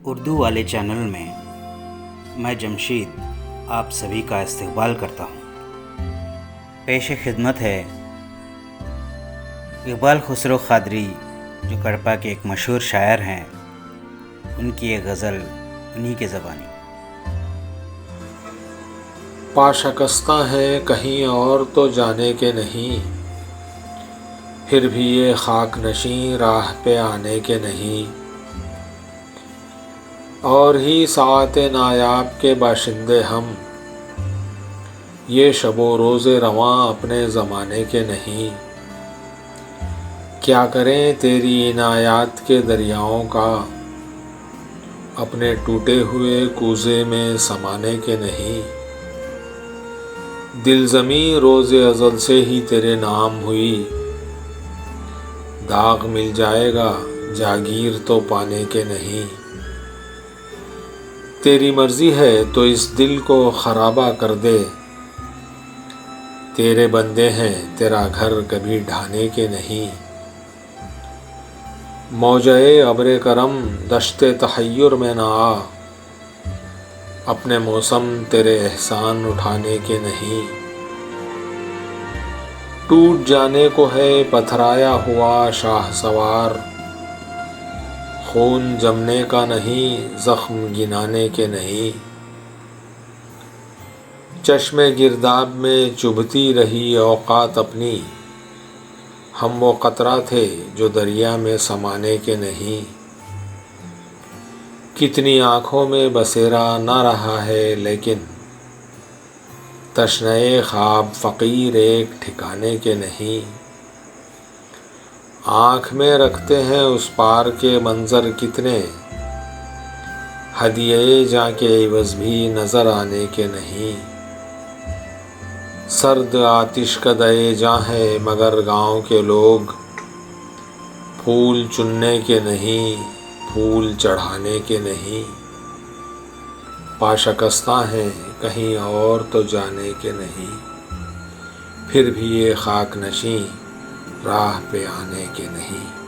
اردو والے چینل میں میں جمشید آپ سبھی کا استقبال کرتا ہوں۔ پیش خدمت ہے اقبال خسرو قادری، جو کڑپا کے ایک مشہور شاعر ہیں، ان کی ایک غزل انہی کے زبانی۔ پا شکستہ ہے کہیں اور تو جانے کے نہیں، پھر بھی یہ خاک نشیں راہ پہ آنے کے نہیں، اور ہی ساعت نایاب کے باشندے ہم، یہ شب و روز رواں اپنے زمانے کے نہیں۔ کیا کریں تیری عنایات کے دریاؤں کا، اپنے ٹوٹے ہوئے کوزے میں سمانے کے نہیں۔ دل زمیں روز ازل سے ہی تیرے نام ہوئی، داغ مل جائے گا جاگیر تو پانے کے نہیں۔ تیری مرضی ہے تو اس دل کو خرابہ کر دے، تیرے بندے ہیں تیرا گھر کبھی ڈھانے کے نہیں۔ موجۂ ابر کرم دشت تحیر میں نہ آ، اپنے موسم تیرے احسان اٹھانے کے نہیں۔ ٹوٹ جانے کو ہے پتھرایا ہوا شاہ سوار، خون جمنے کا نہیں زخم گنانے کے نہیں۔ چشم گرداب میں چبھتی رہی اوقات اپنی، ہم وہ قطرہ تھے جو دریا میں سمانے کے نہیں۔ کتنی آنکھوں میں بسیرا نہ رہا ہے لیکن، تشنہ خواب فقیر ایک ٹھکانے کے نہیں۔ آنکھ میں رکھتے ہیں اس پار کے منظر کتنے، ہدیۂ جاں کے عوض بھی نظر آنے کے نہیں۔ سرد آتش کدۂ جاں ہے مگر گاؤں کے لوگ، پھول چننے کے نہیں پھول چڑھانے کے نہیں۔ پا شکستہ ہیں کہیں اور تو جانے کے نہیں، پھر بھی یہ خاک نشیں راہ پہ آنے کے نہیں۔